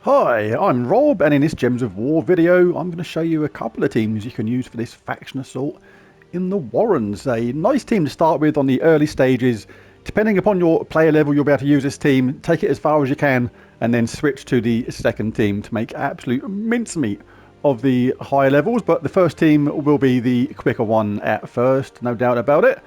Hi, I'm Rob, and in this Gems of War video I'm going to show you a couple of teams you can use for this faction assault in the Warrens. A nice team to start with on the early stages. Depending upon your player level, you'll be able to use this team, take it as far as you can, and then switch to the second team to make absolute mincemeat of the higher levels. But the first team will be the quicker one at first, no doubt about it.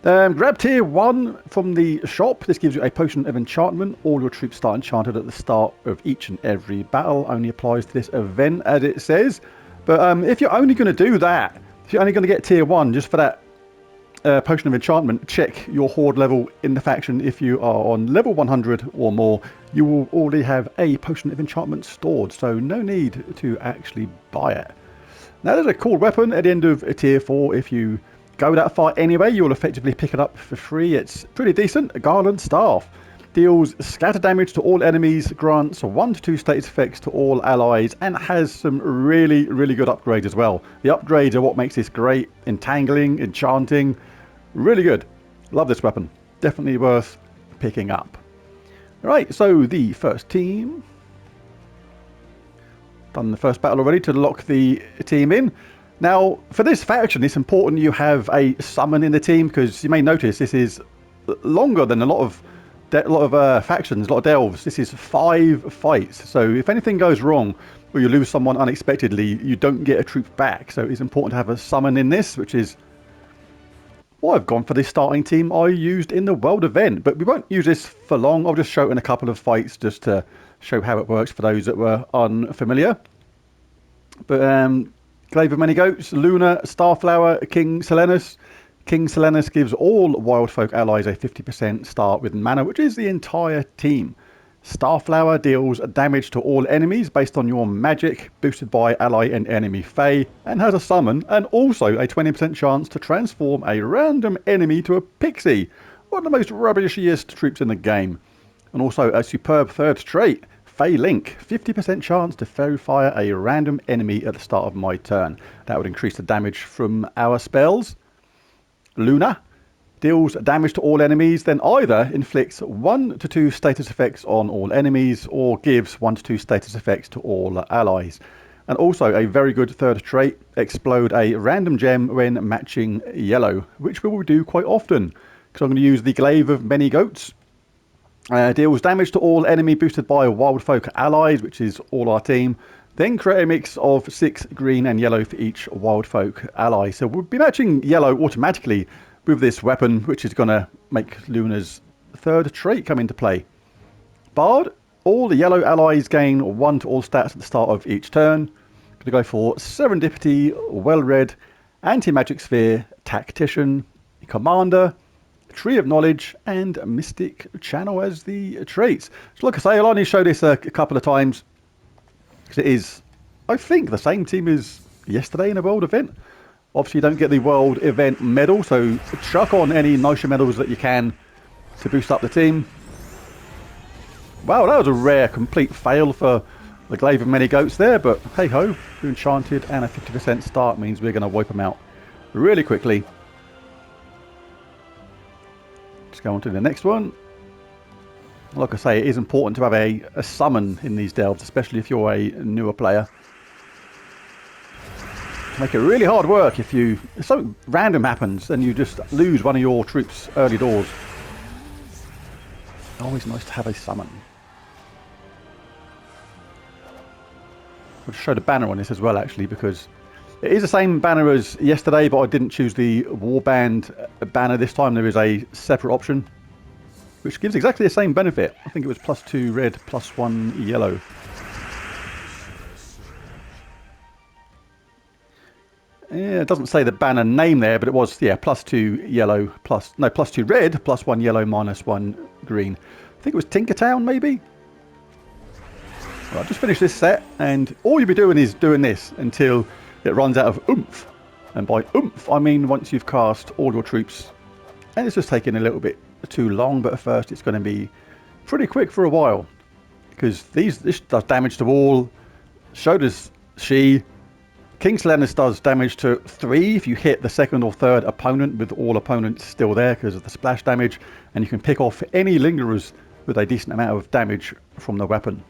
Grab tier 1 from the shop. This gives you a potion of enchantment. All your troops start enchanted at the start of each and every battle. Only applies to this event, as it says. But if you're only going to do that, if you're only going to get tier 1 just for that potion of enchantment, check your horde level in the faction. If you are on level 100 or more, you will already have a potion of enchantment stored, so no need to actually buy it. Now, there's a cool weapon at the end of a tier 4. If you go that far anyway, you'll effectively pick it up for free. It's pretty decent. A Garland Staff deals scatter damage to all enemies, grants 1 to 2 status effects to all allies, and has some really good upgrades as well. The upgrades are what makes this great. Entangling, enchanting, really good. Love this weapon. Definitely worth picking up. Alright, so the first team. Done the first battle already to lock the team in. Now, for this faction, it's important you have a summon in the team, because you may notice this is longer than a lot of factions, a lot of delves. This is 5 fights, so if anything goes wrong or you lose someone unexpectedly, you don't get a troop back. So it's important to have a summon in this, which is why I've gone for this starting team I used in the world event. But we won't use this for long. I'll just show it in a couple of fights just to show how it works for those that were unfamiliar. But Glaive of Many Goats, Luna, Starflower, King Silenus. King Silenus gives all Wildfolk allies a 50% start with mana, which is the entire team. Starflower deals damage to all enemies based on your magic, boosted by ally and enemy Fae, and has a summon, and also a 20% chance to transform a random enemy to a pixie, one of the most rubbishiest troops in the game. And also a superb third trait, Fey Link, 50% chance to foe fire a random enemy at the start of my turn. That would increase the damage from our spells. Luna deals damage to all enemies, then either inflicts 1 to 2 status effects on all enemies, or gives 1 to 2 status effects to all allies. And also a very good third trait, explode a random gem when matching yellow, which we will do quite often, because I'm going to use the Glaive of Many Goats. Deals damage to all enemy boosted by Wildfolk allies, which is all our team. Then create a mix of 6 green and yellow for each Wildfolk ally. So we'll be matching yellow automatically with this weapon, which is going to make Luna's third trait come into play. Bard, all the yellow allies gain 1 to all stats at the start of each turn. Going to go for Serendipity, Well-Read, Anti-Magic Sphere, Tactician, Commander, Tree of Knowledge, and Mystic Channel as the traits. So like I say, I'll only show this a couple of times, because it is, I think, the same team as yesterday in a world event. Obviously you don't get the world event medal, so chuck on any nicer medals that you can to boost up the team. Wow, that was a rare complete fail for the Glaive of Many Goats there, but hey ho, we're enchanted, and a 50% start means we're going to wipe them out really quickly. Let's go on to the next one. Like I say, it is important to have a summon in these delves, especially if you're a newer player. Make it really hard work if something random happens and you just lose one of your troops early doors. Always nice to have a summon. I'll show the banner on this as well, actually, because it is the same banner as yesterday, but I didn't choose the Warband banner this time. There is a separate option, which gives exactly the same benefit. I think it was +2 red, +1 yellow. Yeah, it doesn't say the banner name there, but it was, yeah, +2 yellow, +2 red, +1 yellow, -1 green. I think it was Tinkertown, maybe? Right, just finish this set, and all you'll be doing is doing this until it runs out of oomph. And by oomph, I mean once you've cast all your troops. And it's just taking a little bit too long, but at first it's going to be pretty quick for a while, because this does damage to all. So does she. Kingslanders does damage to 3 if you hit the second or third opponent, with all opponents still there because of the splash damage, and you can pick off any lingerers with a decent amount of damage from the weapon.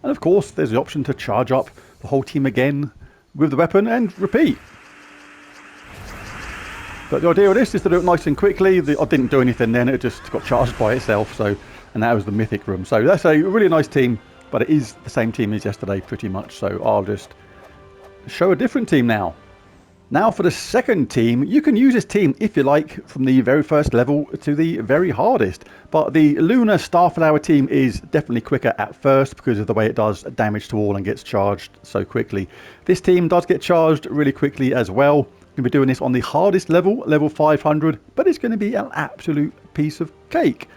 And of course there's the option to charge up the whole team again with the weapon and repeat. But the idea of this is to do it nice and quickly. I didn't do anything then, it just got charged by itself, and that was the mythic room. So that's a really nice team, but it is the same team as yesterday pretty much, so I'll just show a different team now. Now for the second team, you can use this team if you like from the very first level to the very hardest, but the Lunar Starflower team is definitely quicker at first because of the way it does damage to all and gets charged so quickly. This team does get charged really quickly as well. We're going to be doing this on the hardest level, level 500, but it's going to be an absolute piece of cake.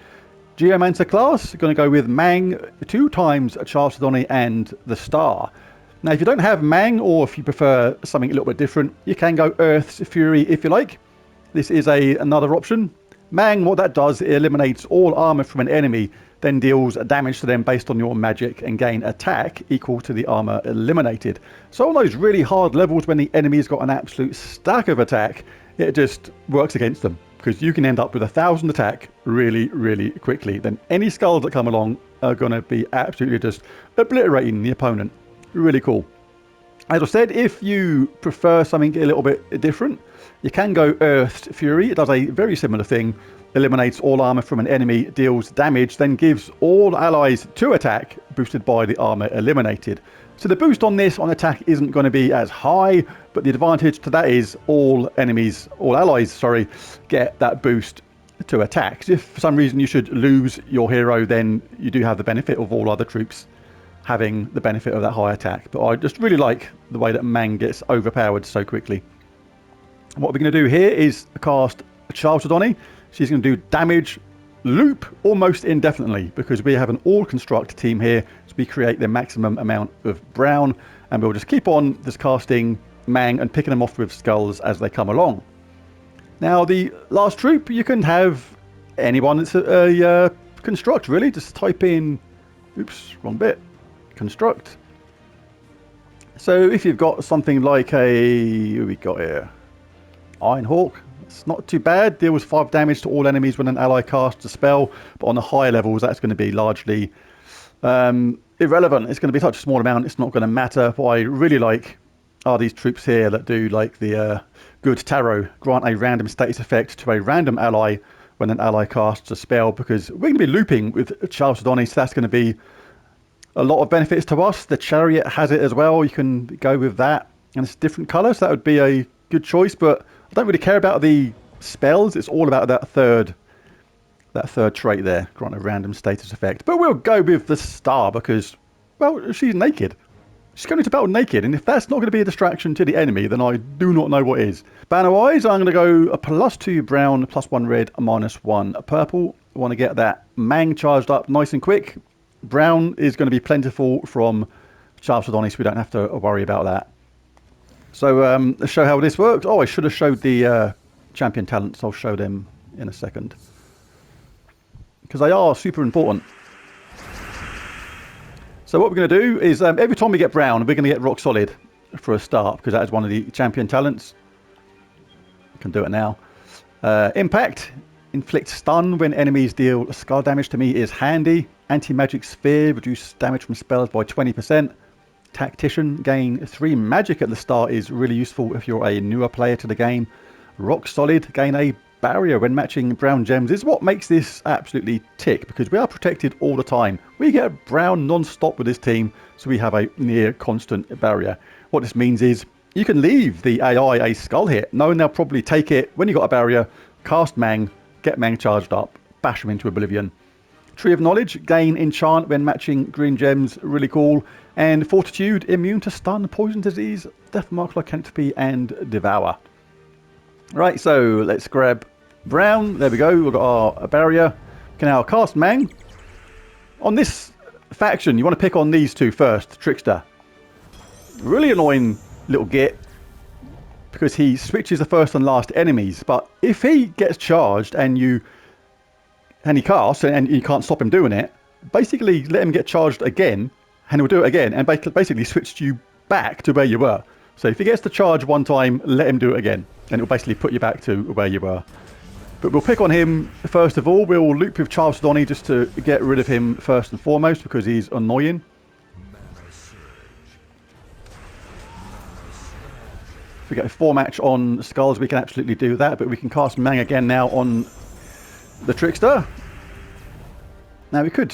Geomancer class, going to go with Mang 2 times Chalcedony and the Star. Now if you don't have Mang, or if you prefer something a little bit different, you can go Earth's Fury if you like. This is another option. Mang, what that does, it eliminates all armor from an enemy, then deals damage to them based on your magic and gain attack equal to the armor eliminated. So on those really hard levels when the enemy's got an absolute stack of attack, it just works against them, because you can end up with 1,000 attack really, really quickly. Then any skulls that come along are going to be absolutely just obliterating the opponent. Really cool. As I said, if you prefer something a little bit different, you can go Earth's Fury. It does a very similar thing. Eliminates all armor from an enemy, deals damage, then gives all allies 2 attack, boosted by the armor eliminated. So the boost on this on attack isn't going to be as high, but the advantage to that is all allies, get that boost to attack. So if for some reason you should lose your hero, then you do have the benefit of all other troops having the benefit of that high attack. But I just really like the way that Mang gets overpowered so quickly. What we're going to do here is cast Chalcedony. She's going to do damage loop almost indefinitely, because we have an all construct team here, so we create the maximum amount of brown, and we'll just keep on just casting Mang and picking them off with skulls as they come along. Now the last troop, you can have anyone that's a construct really. Just type in, oops, wrong bit, construct. So if you've got something like who we got here, Iron Hawk, it's not too bad. Deals 5 damage to all enemies when an ally casts a spell, but on the higher levels that's going to be largely irrelevant. It's going to be such a small amount, it's not going to matter. What I really like are these troops here that do like the Good Tarot, grant a random status effect to a random ally when an ally casts a spell, because we're going to be looping with Chalcedony, so that's going to be a lot of benefits to us. The Chariot has it as well, you can go with that, and it's different colours, so that would be a good choice, but I don't really care about the spells. It's all about that third trait there, grant a random status effect. But we'll go with the Star because, well, she's naked. She's going into battle naked, and if that's not going to be a distraction to the enemy, then I do not know what is. Banner-wise, I'm going to go a +2 brown, +1 red, -1 purple. I want to get that Mang charged up nice and quick. Brown is going to be plentiful from Chalcedony, so we don't have to worry about that. So let's show how this works. Oh, I should have showed the champion talents. I'll show them in a second, because they are super important. So what we're going to do is every time we get brown, we're going to get rock solid for a start, because that is one of the champion talents. I can do it now. Impact, inflict stun when enemies deal skull damage to me is handy. Anti-magic sphere, reduce damage from spells by 20%. Tactician, gain 3 magic at the start, is really useful if you're a newer player to the game. Rock solid, gain a barrier when matching brown gems, is what makes this absolutely tick, because we are protected all the time. We get brown non-stop with this team, so we have a near constant barrier. What this means is you can leave the AI a skull hit, knowing they'll probably take it when you got a barrier, cast Mang, get Mang charged up, bash them into oblivion. Tree of Knowledge, gain enchant when matching green gems, really cool. And Fortitude, immune to stun, poison disease, death mark, lycanthropy, and devour. Right, so let's grab brown. There we go, we've got our barrier. Can now cast Mang. On this faction, you want to pick on these two first. Trickster, really annoying little git, because he switches the first and last enemies, but if he gets charged and he casts and you can't stop him doing it, basically let him get charged again and he'll do it again, and basically switch you back to where you were. So if he gets to charge one time, let him do it again. And it'll basically put you back to where you were. But we'll pick on him first of all. We'll loop with Chalcedony just to get rid of him first and foremost because he's annoying. If we get a 4-match on Skulls, we can absolutely do that. But we can cast Mang again now on the Trickster. Now we could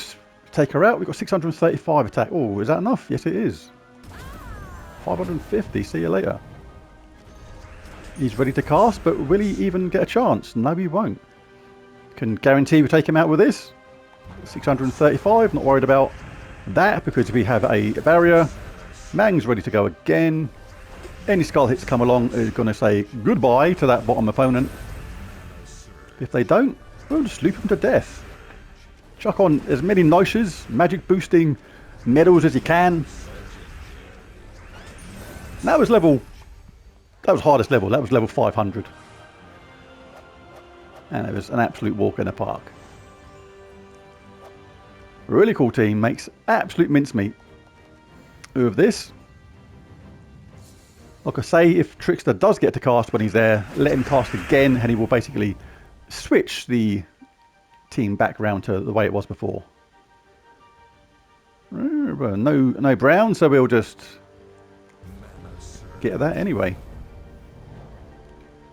take her out. We've got 635 attack. Oh, is that enough? Yes, it is. 550. See you later. He's ready to cast, but will he even get a chance? No, he won't. Can guarantee we take him out with this. 635. Not worried about that because we have a barrier. Mang's ready to go again. Any skull hits come along is going to say goodbye to that bottom opponent. If they don't, we'll just loop them to death. Chuck on as many noishes, magic boosting medals as you can. That was hardest level. That was level 500. And it was an absolute walk in the park. Really cool team. Makes absolute mincemeat of this. Like I say, if Trickster does get to cast when he's there, let him cast again and he will basically switch the team back around to the way it was before. No brown, so we'll just get that anyway.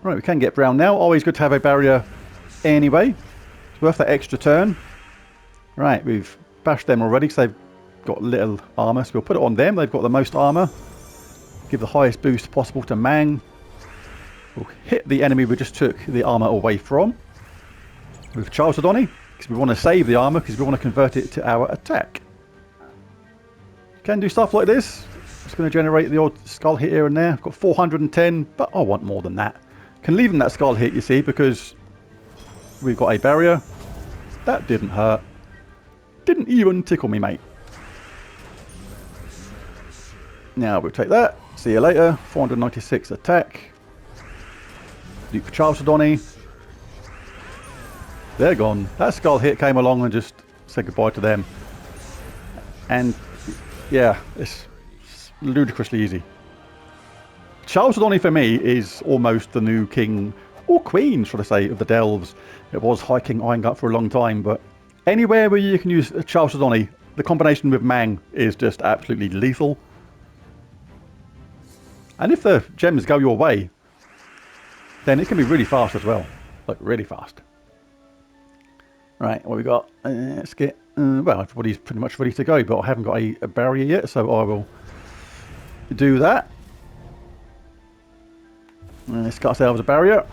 Right, we can get brown now. Always good to have a barrier anyway. It's worth that extra turn. Right, we've bashed them already because they've got little armour. So we'll put it on them. They've got the most armour. Give the highest boost possible to Mang. We'll hit the enemy we just took the armour away from. With Chalcedony, because we want to save the armour, because we want to convert it to our attack. Can do stuff like this. It's going to generate the odd skull hit here and there. I've got 410, but I want more than that. Can leave them that skull hit, you see, because we've got a barrier. That didn't hurt. Didn't even tickle me, mate. Now we'll take that. See you later. 496 attack. Loop for Chalcedony. They're gone. That skull hit came along and just said goodbye to them. And yeah, it's ludicrously easy. Chalcedony for me is almost the new king, or queen should I say, of the Delves. It was High King Irongut for a long time, but anywhere where you can use Chalcedony, the combination with Mang is just absolutely lethal. And if the gems go your way, then it can be really fast as well. Like, really fast. Right, what we got? Let's get... well, everybody's pretty much ready to go, but I haven't got a barrier yet, so I will do that. Let's cut ourselves a barrier.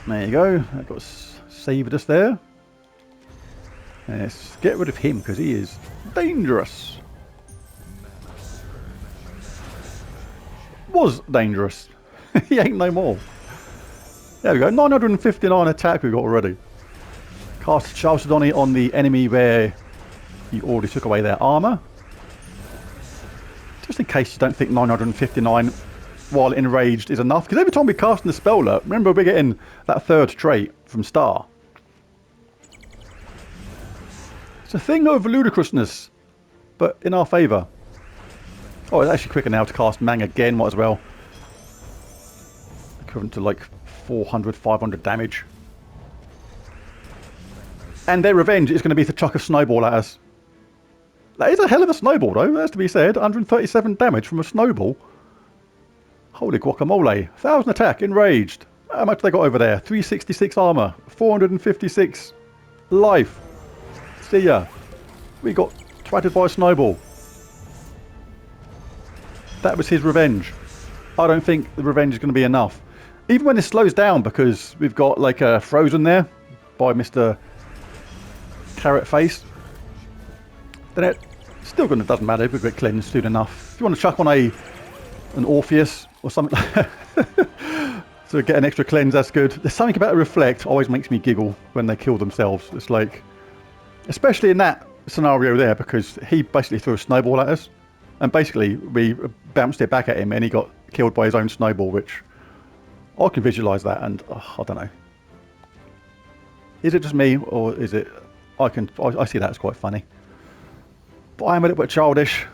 There you go. That got saved us there. Let's get rid of him, because he is dangerous. Was dangerous. He ain't no more. There we go. 959 attack we got already. Cast Chalcedony on the enemy where you already took away their armour. Just in case you don't think 959 while enraged is enough. Because every time we cast in the Speller, remember we're getting that third trait from Star. It's a thing of ludicrousness, but in our favour. Oh, it's actually quicker now to cast Mang again, might as well. Equivalent to like 400, 500 damage. And their revenge is going to be to chuck a snowball at us. That is a hell of a snowball though, that's to be said. 137 damage from a snowball. Holy guacamole. 1000 attack, enraged. How much they got over there? 366 armour, 456 life. See ya. We got twatted by a snowball. That was his revenge. I don't think the revenge is going to be enough. Even when it slows down, because we've got like a frozen there by Mr. Carrot Face, then it still going to doesn't matter if we get cleansed soon enough. If you want to chuck on an Orpheus or something like that to get an extra cleanse, that's good. There's something about a Reflect always makes me giggle when they kill themselves. It's like, especially in that scenario there, because he basically threw a snowball at us. And basically, we bounced it back at him and he got killed by his own snowball, which I can visualise that and I don't know. Is it just me or is it... I see that as quite funny. But I am a little bit childish.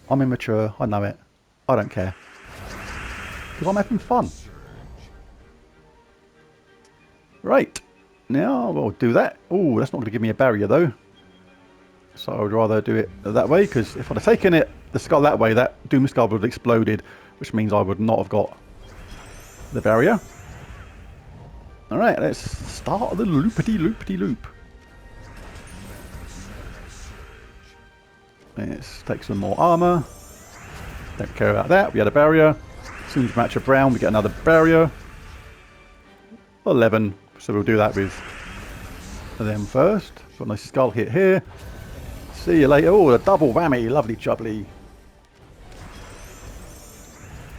I'm immature, I know it. I don't care. Because I'm having fun. Right. Now we'll do that. Oh, that's not going to give me a barrier though. So I would rather do it that way, because if I'd have taken the skull that way, that Doom Skull would have exploded, which means I would not have got the barrier. Alright, let's start the loopity-loopity-loop. Let's take some more armour. Don't care about that. We had a barrier. As soon as we match a brown, we get another barrier. 11. So we'll do that with them first. Got a nice skull hit here. See you later. Oh, a double whammy. Lovely jubbly.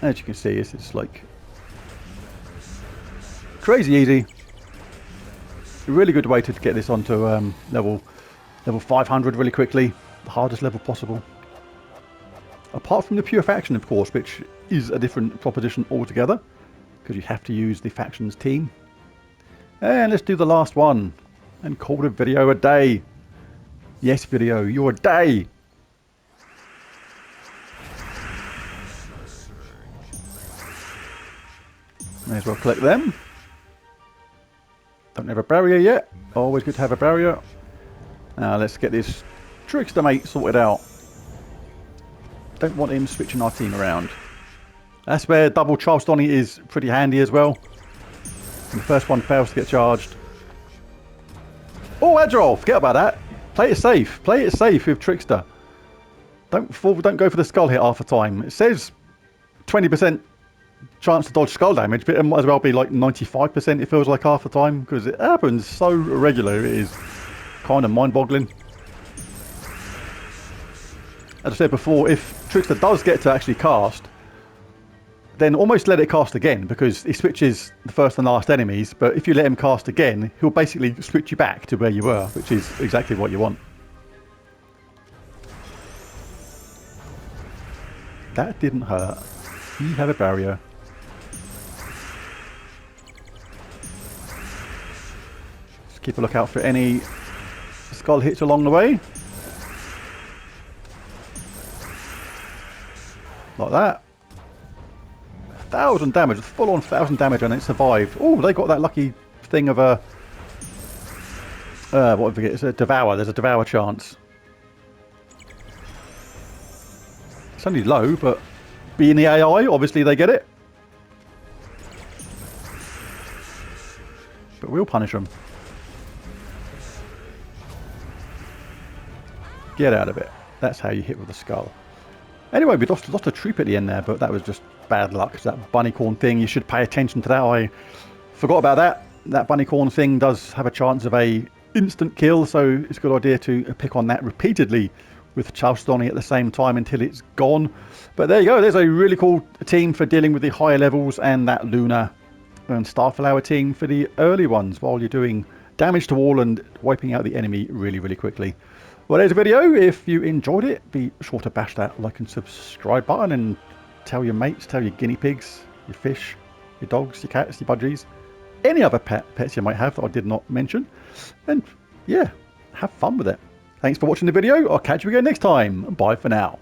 As you can see, this is like crazy easy. A really good way to get this onto level 500 really quickly. The hardest level possible. Apart from the pure faction, of course, which is a different proposition altogether, because you have to use the factions team. And let's do the last one and call the video a day. Yes, video, you're a day. May as well collect them. Don't have a barrier yet. Always good to have a barrier. Now let's get this Trickster mate sorted out. Don't want him switching our team around. That's where double Charlestoni is pretty handy as well. And the first one fails to get charged. Oh, Adrol, forget about that. Play it safe. Play it safe with Trickster. Don't go for the skull hit half the time. It says 20% chance to dodge skull damage, but it might as well be like 95%, it feels like, half the time, because it happens so regular. It is kind of mind-boggling. As I said before, if Trickster does get to actually cast, then almost let it cast again, because he switches the first and last enemies, but if you let him cast again, he'll basically switch you back to where you were, which is exactly what you want. That didn't hurt. You have a barrier. Just keep a lookout for any skull hits along the way. Like that. 1,000 damage, full on 1,000 damage, and it survived. Oh, they got that lucky thing of a what I forget, it's a devour. There's a devour chance. It's only low, but being the AI, obviously they get it. But we'll punish them. Get out of it. That's how you hit with the skull. Anyway, we lost a troop at the end there, but that was just bad luck. That bunnycorn thing, you should pay attention to that. I forgot about that. That bunnycorn thing does have a chance of a instant kill, so it's a good idea to pick on that repeatedly with Charlestoni at the same time until it's gone. But there you go. There's a really cool team for dealing with the higher levels, and that Luna and Starflower team for the early ones, while you're doing damage to all and wiping out the enemy really, really quickly. Well, there's a video. If you enjoyed it, be sure to bash that like and subscribe button, and tell your mates, tell your guinea pigs, your fish, your dogs, your cats, your budgies, any other pets you might have that I did not mention. And yeah, have fun with it. Thanks for watching the video. I'll catch you again next time. Bye for now.